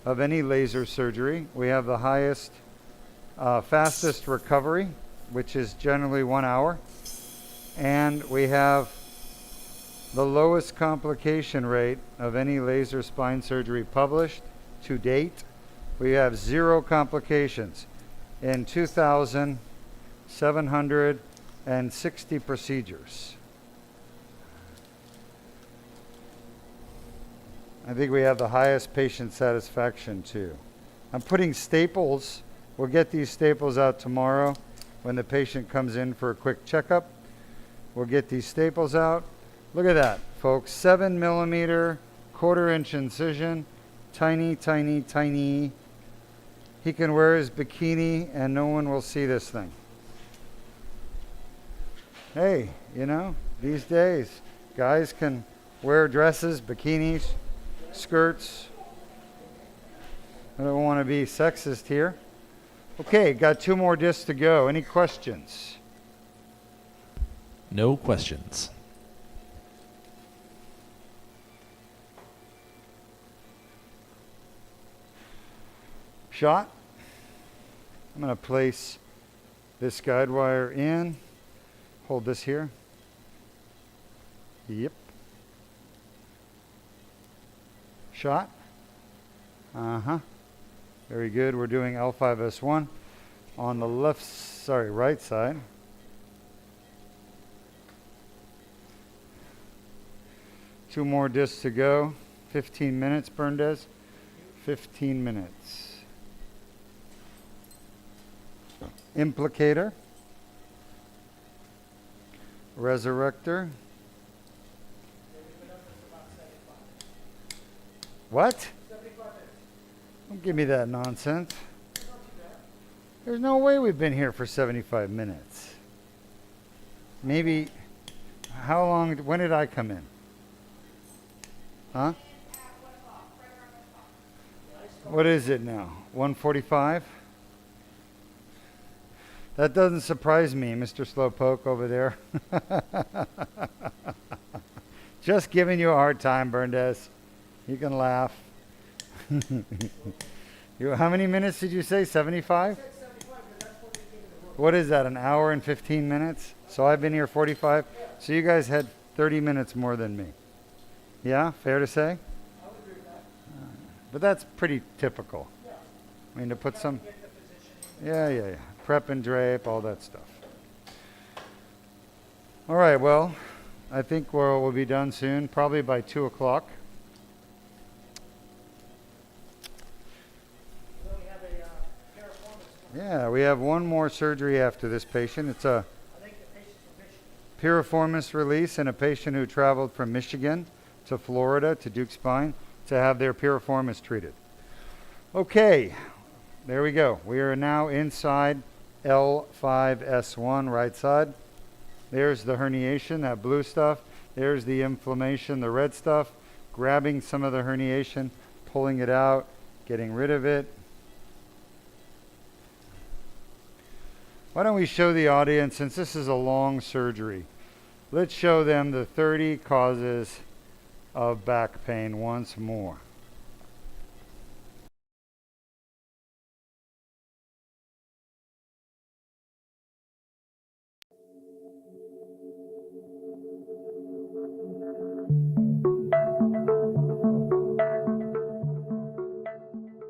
of any laser surgery. We have the highest, fastest recovery, which is generally 1 hour. And we have the lowest complication rate of any laser spine surgery published to date. We have 0 complications in 2,760 procedures. I think we have the highest patient satisfaction too. I'm putting staples. We'll get these staples out tomorrow when the patient comes in for a quick checkup. We'll get these staples out. Look at that, folks. 7 millimeter, 1/4 inch incision. Tiny, tiny, tiny. He can wear his bikini and no one will see this thing. Hey, you know, these days, guys can wear dresses, bikinis, skirts. I don't want to be sexist here. Okay, got 2 more discs to go. Any questions? No questions. Shot. I'm going to place this guide wire in. Hold this here. Yep. Shot. Very good. We're doing L5-S1 on the right side. Two more discs to go. 15 minutes, Berndes. 15 minutes. Implicator. Resurrector. What? Don't give me that nonsense. There's no way we've been here for 75 minutes. Maybe, how long, when did I come in? Huh? What is it now? 1:45? That doesn't surprise me, Mr. Slowpoke over there. Just giving you a hard time, Berndes. You can laugh. How many minutes did you say? 75? What is that, an hour and 15 minutes? So I've been here 45? So you guys had 30 minutes more than me. Yeah, fair to say? I would agree with that. But that's pretty typical. Yeah. I mean, to put some... Get the positioning. Yeah. Prep and drape, all that stuff. All right, well, I think we'll be done soon, probably by 2 o'clock. We only have a piriformis. Yeah, we have one more surgery after this patient. It's a I think the patient's from Michigan. piriformis release in a patient who traveled from Michigan to Florida to Deuk Spine to have their piriformis treated. Okay, there we go. We are now inside L5-S1, right side. There's the herniation, that blue stuff. There's the inflammation, the red stuff. Grabbing some of the herniation, pulling it out, getting rid of it. Why don't we show the audience, since this is a long surgery, let's show them the 30 causes of back pain once more.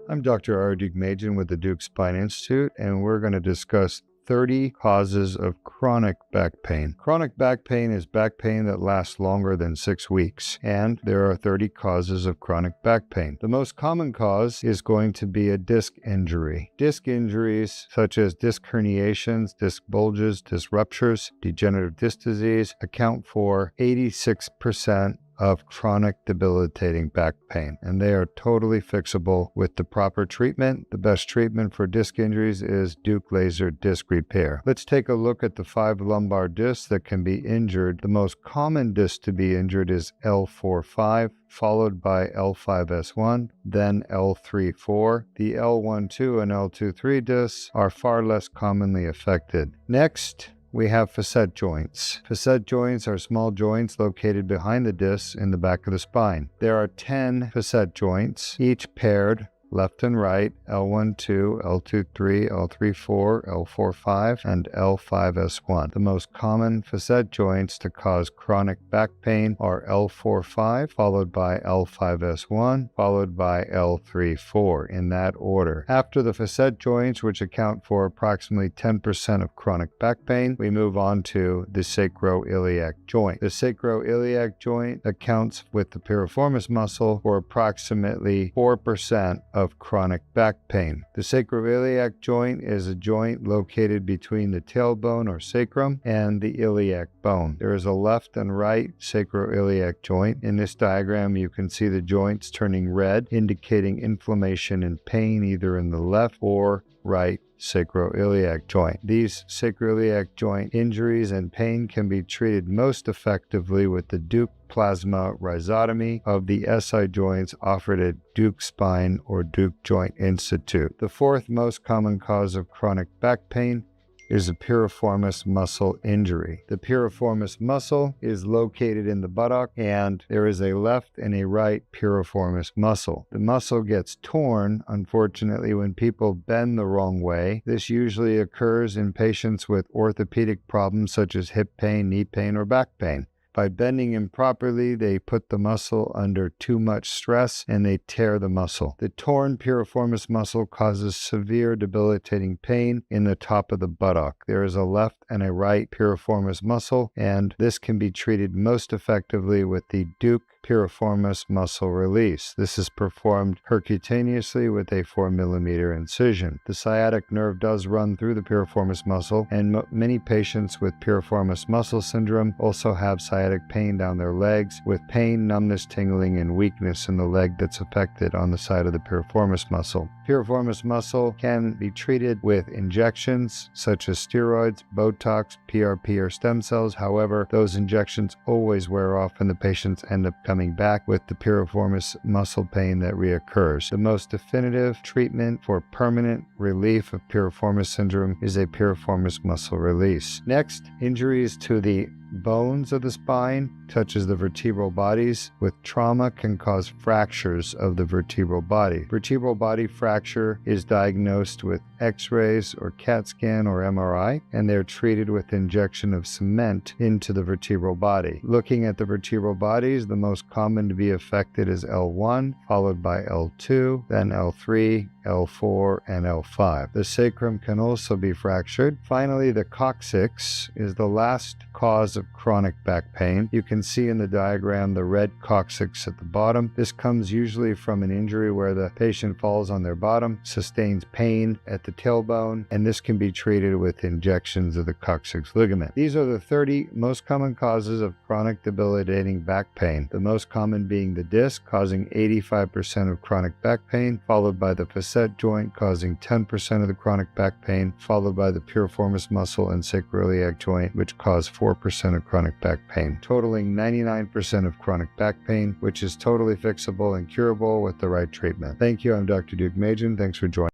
I'm Dr. R. Deukmedjian with the Deuk Spine Institute, and we're going to discuss 30 causes of chronic back pain. Chronic back pain is back pain that lasts longer than 6 weeks, and there are 30 causes of chronic back pain. The most common cause is going to be a disc injury. Disc injuries such as disc herniations, disc bulges, disc ruptures, degenerative disc disease account for 86% of chronic debilitating back pain, and they are totally fixable with the proper treatment. The best treatment for disc injuries is Deuk laser disc repair. Let's take a look at the 5 lumbar discs that can be injured. The most common disc to be injured is L4-5, followed by L5-S1, then L3-4. The L1-2 and L2-3 discs are far less commonly affected. Next, we have facet joints. Facet joints are small joints located behind the discs in the back of the spine. There are 10 facet joints, each paired left and right, L1-2, L2-3, L3-4, L4-5, and L5-S1. The most common facet joints to cause chronic back pain are L4-5, followed by L5-S1, followed by L3-4, in that order. After the facet joints, which account for approximately 10% of chronic back pain, we move on to the sacroiliac joint. The sacroiliac joint accounts with the piriformis muscle for approximately 4% of chronic back pain. The sacroiliac joint is a joint located between the tailbone or sacrum and the iliac bone. There is a left and right sacroiliac joint. In this diagram, you can see the joints turning red, indicating inflammation and pain either in the left or right sacroiliac joint. These sacroiliac joint injuries and pain can be treated most effectively with the Deuk plasma rhizotomy of the SI joints offered at Deuk Spine or Deuk Joint Institute. The fourth most common cause of chronic back pain is a piriformis muscle injury. The piriformis muscle is located in the buttock, and there is a left and a right piriformis muscle. The muscle gets torn, unfortunately, when people bend the wrong way. This usually occurs in patients with orthopedic problems such as hip pain, knee pain, or back pain. By bending improperly, they put the muscle under too much stress and they tear the muscle. The torn piriformis muscle causes severe debilitating pain in the top of the buttock. There is a left and a right piriformis muscle, and this can be treated most effectively with the Deuk piriformis muscle release. This is performed percutaneously with a 4mm incision. The sciatic nerve does run through the piriformis muscle, and many patients with piriformis muscle syndrome also have sciatic pain down their legs, with pain, numbness, tingling, and weakness in the leg that's affected on the side of the piriformis muscle. Piriformis muscle can be treated with injections such as steroids, Botox, PRP, or stem cells. However, those injections always wear off and the patients end up coming back with the piriformis muscle pain that reoccurs. The most definitive treatment for permanent relief of piriformis syndrome is a piriformis muscle release. Next, injuries to the bones of the spine, such as the vertebral bodies, with trauma can cause fractures of the vertebral body. Vertebral body fracture is diagnosed with X-rays or CAT scan or MRI, and they're treated with injection of cement into the vertebral body. Looking at the vertebral bodies, the most common to be affected is L1, followed by L2, then L3, L4, and L5. The sacrum can also be fractured. Finally, the coccyx is the last cause of chronic back pain. You can see in the diagram the red coccyx at the bottom. This comes usually from an injury where the patient falls on their bottom, sustains pain at the tailbone, and this can be treated with injections of the coccyx ligament. These are the 30 most common causes of chronic debilitating back pain, the most common being the disc, causing 85% of chronic back pain, followed by the facet joint, causing 10% of the chronic back pain, followed by the piriformis muscle and sacroiliac joint, which cause 4% of chronic back pain, totaling 99% of chronic back pain, which is totally fixable and curable with the right treatment. Thank you. I'm Dr. Deukmedjian. Thanks for joining.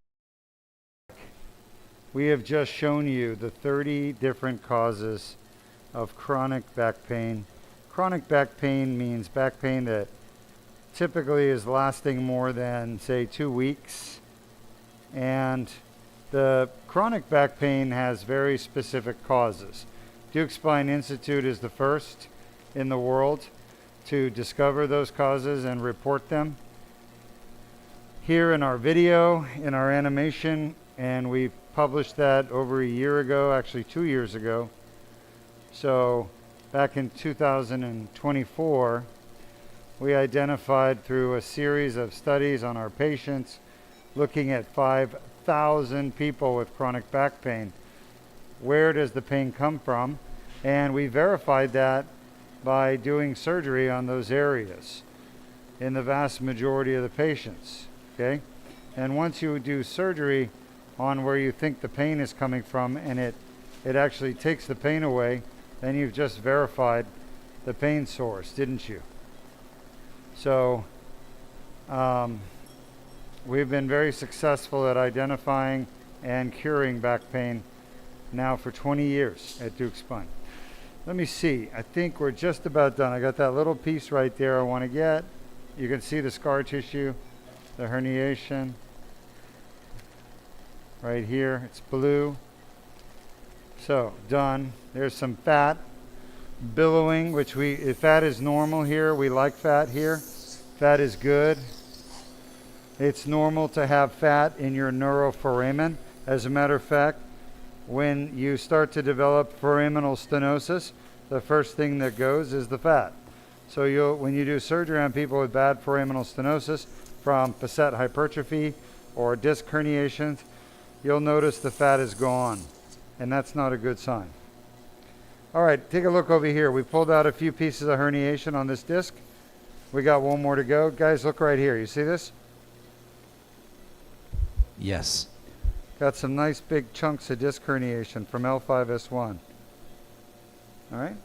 We have just shown you the 30 different causes of chronic back pain. Chronic back pain means back pain that typically is lasting more than, say, 2 weeks. And the chronic back pain has very specific causes. Deuk Spine Institute is the first in the world to discover those causes and report them. Here in our video, in our animation, and we published that over a year ago, actually 2 years ago. So back in 2024, we identified through a series of studies on our patients, looking at 5,000 people with chronic back pain. Where does the pain come from? And we verified that by doing surgery on those areas in the vast majority of the patients, okay? And once you do surgery on where you think the pain is coming from and it actually takes the pain away, then you've just verified the pain source, didn't you? So we've been very successful at identifying and curing back pain now for 20 years at Deuk Spine. Let me see. I think we're just about done. I got that little piece right there I want to get. You can see the scar tissue, the herniation. Right here, it's blue. So, done. There's some fat billowing, which fat is normal here. We like fat here. Fat is good. It's normal to have fat in your neuroforamen. As a matter of fact, when you start to develop foraminal stenosis, the first thing that goes is the fat. So when you do surgery on people with bad foraminal stenosis from facet hypertrophy or disc herniations, you'll notice the fat is gone, and that's not a good sign. All right, take a look over here. We pulled out a few pieces of herniation on this disc. We got one more to go. Guys, look right here. You see this? Yes. Got some nice big chunks of disc herniation from L5-S1. All right?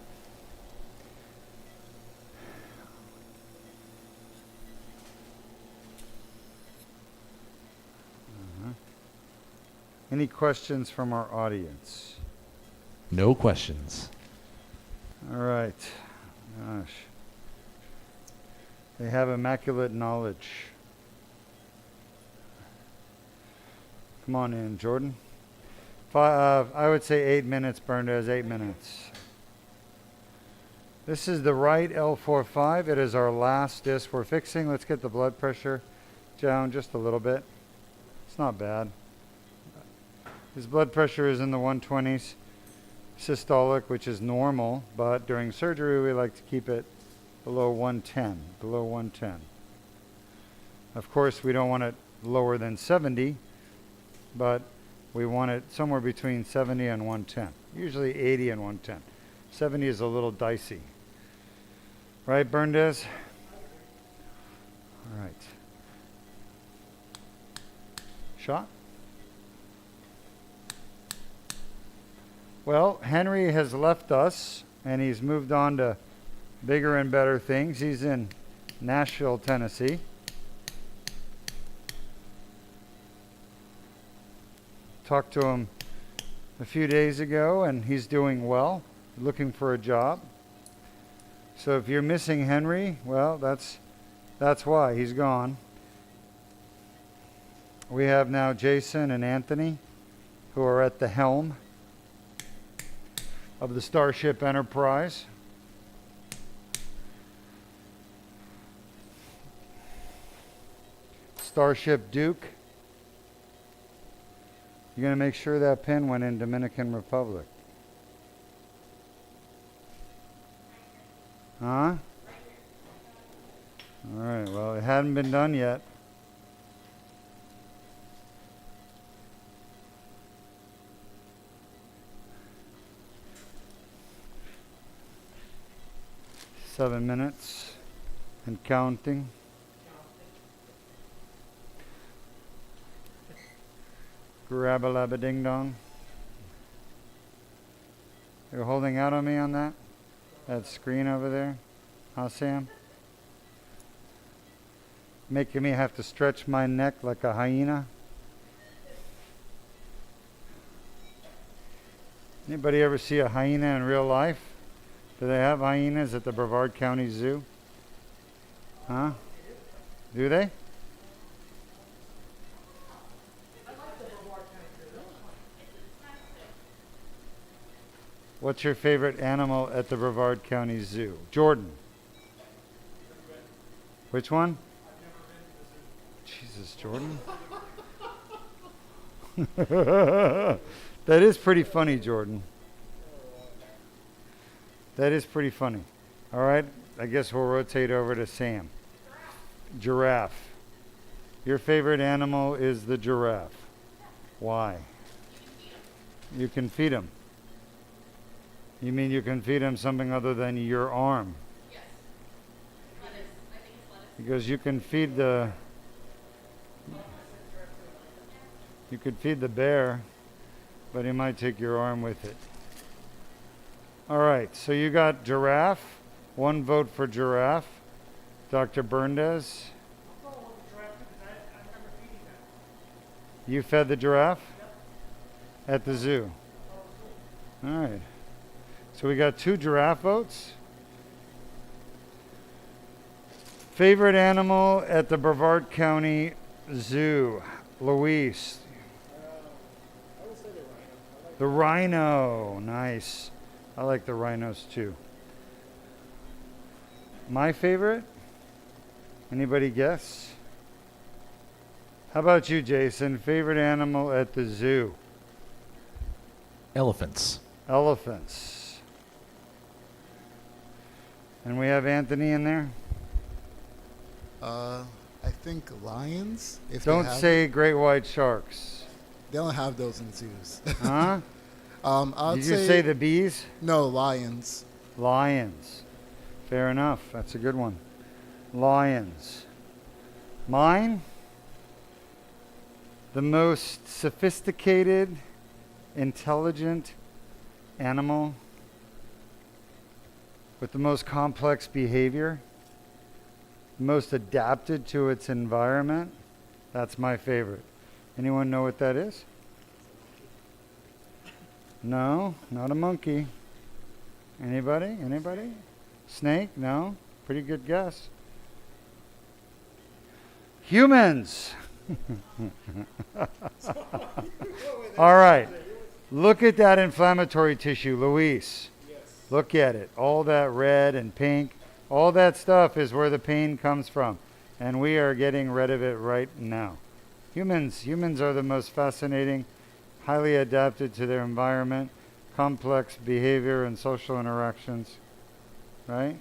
Any questions from our audience? No questions. All right. Gosh. They have immaculate knowledge. Come on in, Jordan. I would say 8 minutes, Bernadette, 8 minutes. This is the right L4-5. It is our last disc we're fixing. Let's get the blood pressure down just a little bit. It's not bad. His blood pressure is in the 120s. Systolic, which is normal, but during surgery we like to keep it below 110. Below 110. Of course, we don't want it lower than 70, but we want it somewhere between 70 and 110. Usually 80 and 110. 70 is a little dicey. Right, Berndes? All right. Shot? Well, Henry has left us, and he's moved on to bigger and better things. He's in Nashville, Tennessee. Talked to him a few days ago, and he's doing well, looking for a job. So if you're missing Henry, well, that's why he's gone. We have now Jason and Anthony, who are at the helm of the Starship Enterprise. Starship Deuk. You're going to make sure that pin went in Dominican Republic. Huh? All right, well, it hadn't been done yet. Seven minutes and counting. Grab-a-lab-a-ding-dong. You're holding out on me on that? That screen over there? Huh, Sam? Making me have to stretch my neck like a hyena? Anybody ever see a hyena in real life? Do they have hyenas at the Brevard County Zoo? Huh? Do they? What's your favorite animal at the Brevard County Zoo? Jordan. Which one? Jesus, Jordan. That is pretty funny, Jordan. That is pretty funny. All right, I guess we'll rotate over to Sam. Giraffe. Your favorite animal is the giraffe. Why? You can feed him. You mean you can feed him something other than your arm? Yes. Lettuce. I think it's lettuce. Because you can feed the bear, but he might take your arm with it. All right, so you got giraffe. One vote for giraffe. Dr. Berndes. You fed the giraffe? Yep. At the zoo? All right. So we got 2 giraffe votes. Favorite animal at the Brevard County Zoo? Luis. I would say the rhino. The rhino. Nice. I like the rhinos too. My favorite? Anybody guess? How about you, Jason? Favorite animal at the zoo? Elephants. Elephants. And we have Anthony in there? I think lions. If Don't they have say great white sharks. they don't have those in zoos. Huh? I'd Did you say the bees? no lions? Lions. Fair enough. That's a good one. Lions. Mine? The most sophisticated, intelligent animal with the most complex behavior, most adapted to its environment. That's my favorite. Anyone know what that is? No, not a monkey. Anybody? Anybody? Snake? No? Pretty good guess. Humans. All right. Look at that inflammatory tissue, Luis. Yes. Look at it. All that red and pink, all that stuff is where the pain comes from. And we are getting rid of it right now. Humans are the most fascinating, highly adapted to their environment, complex behavior and social interactions, right?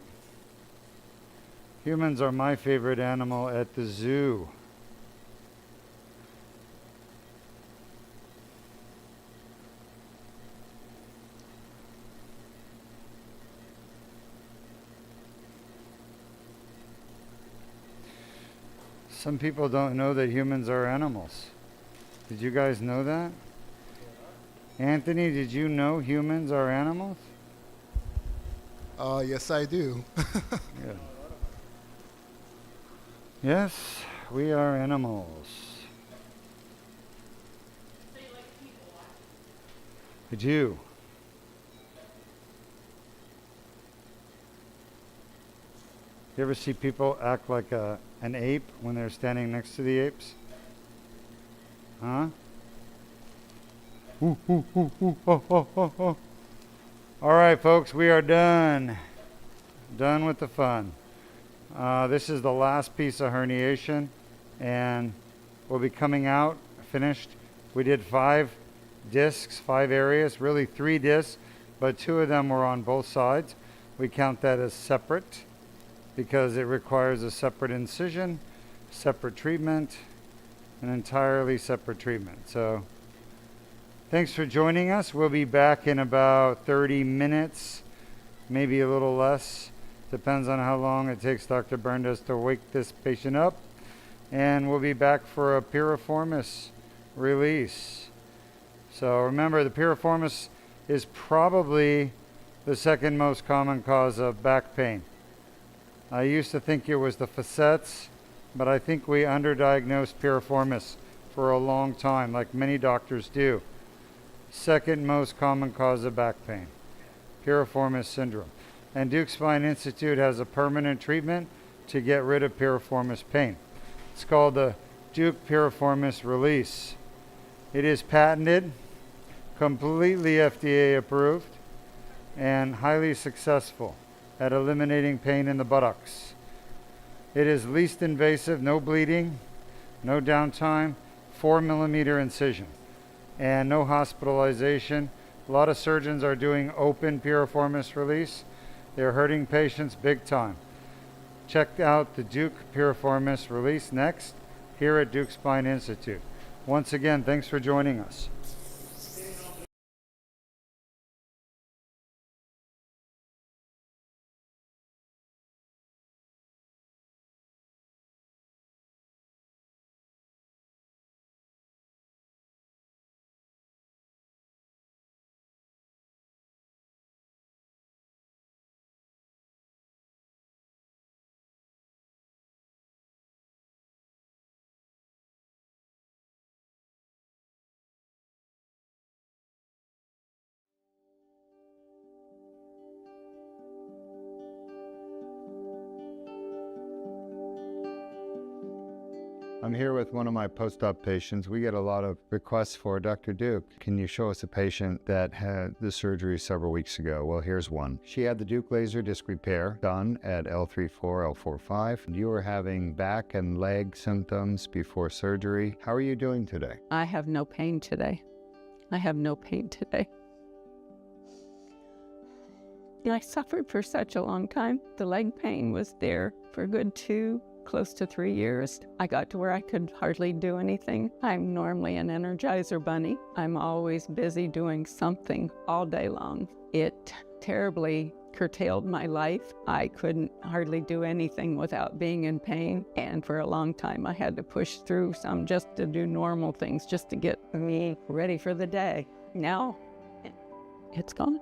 Humans are my favorite animal at the zoo. Some people don't know that humans are animals. Did you guys know that? Anthony, did you know humans are animals? Yes, I do. Yeah. Yes, we are animals. So you like people watch? I do. You ever see people act like an ape when they're standing next to the apes? Huh? Ooh, ooh, ooh, ooh, oh, oh, oh, oh. All right, folks, we are done. Done with the fun. This is the last piece of herniation, and we'll be coming out finished. We did 5 discs, 5 areas, really 3 discs, but 2 of them were on both sides. We count that as separate because it requires a separate incision, separate treatment, an entirely separate treatment. So thanks for joining us. We'll be back in about 30 minutes, maybe a little less. Depends on how long it takes Dr. Berndes to wake this patient up. And we'll be back for a piriformis release. So remember, the piriformis is probably the second most common cause of back pain. I used to think it was the facets, but I think we underdiagnosed piriformis for a long time, like many doctors do. Second most common cause of back pain, piriformis syndrome. And Deuk Spine Institute has a permanent treatment to get rid of piriformis pain. It's called the Deuk piriformis release. It is patented, completely FDA approved, and highly successful at eliminating pain in the buttocks. It is least invasive, no bleeding, no downtime, 4mm incision, and no hospitalization. A lot of surgeons are doing open piriformis release. They're hurting patients big time. Check out the Deuk piriformis release next here at Deuk Spine Institute. Once again, thanks for joining us. I'm here with one of my post-op patients. We get a lot of requests for Dr. Deuk. Can you show us a patient that had the surgery several weeks ago? Well, here's one. She had the Deuk laser disc repair done at L3-4, L4-5. You were having back and leg symptoms before surgery. How are you doing today? I have no pain today. I have no pain today. I suffered for such a long time. The leg pain was there for a good close to 3 years. I got to where I could hardly do anything. I'm normally an Energizer bunny. I'm always busy doing something all day long. It terribly curtailed my life. I couldn't hardly do anything without being in pain. And for a long time, I had to push through some just to do normal things, just to get me ready for the day. Now, it's gone.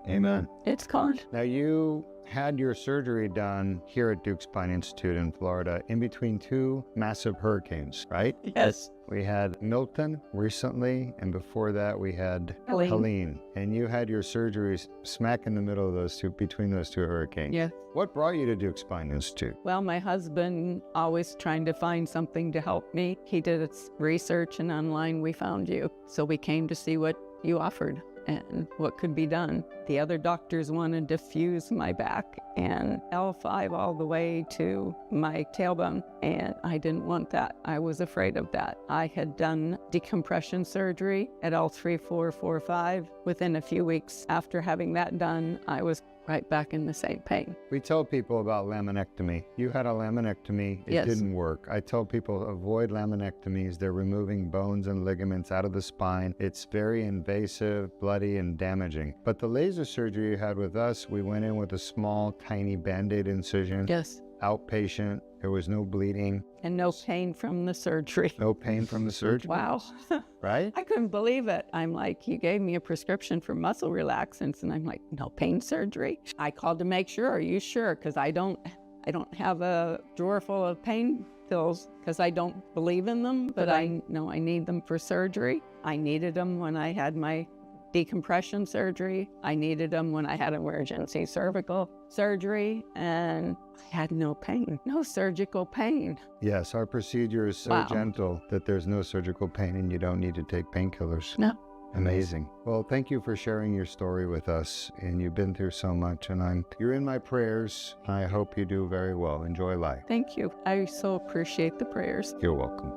Amen. It's gone. Now, you had your surgery done here at Deuk Spine Institute in Florida in between 2 massive hurricanes, right? Yes. We had Milton recently, and before that we had Helene. And you had your surgeries smack in the middle of those 2, between those 2 hurricanes. Yeah. What brought you to Deuk Spine Institute? Well, my husband always trying to find something to help me. He did his research, and online we found you. So we came to see what you offered. and what could be done. The other doctors wanted to fuse my back and L5 all the way to my tailbone, and I didn't want that. I was afraid of that. I had done decompression surgery at L3-4-4-5. Within a few weeks after having that done, I was right back in the same pain. We tell people about laminectomy. You had a laminectomy, it Yes. didn't work. I tell people avoid laminectomies. They're removing bones and ligaments out of the spine. It's very invasive, bloody, and damaging. But the laser surgery you had with us, we went in with a small, tiny Band-Aid incision, Yes, outpatient. There was no bleeding, and no pain from the surgery. no pain from the surgery. Wow. Right? I couldn't believe it. I'm like, you gave me a prescription for muscle relaxants, and I'm like, no pain surgery? I called to make sure. Are you sure? Because I don't have a drawer full of pain pills because I don't believe in them, but I know I need them for surgery. I needed them when I had my decompression surgery. I needed them when I had emergency cervical surgery, and I had no pain, no surgical pain. Yes, our procedure is so Wow. gentle that there's no surgical pain and you don't need to take painkillers. No. Amazing. Well, thank you for sharing your story with us. And you've been through so much, and you're in my prayers. I hope you do very well. Enjoy life. Thank you. I so appreciate the prayers. You're welcome.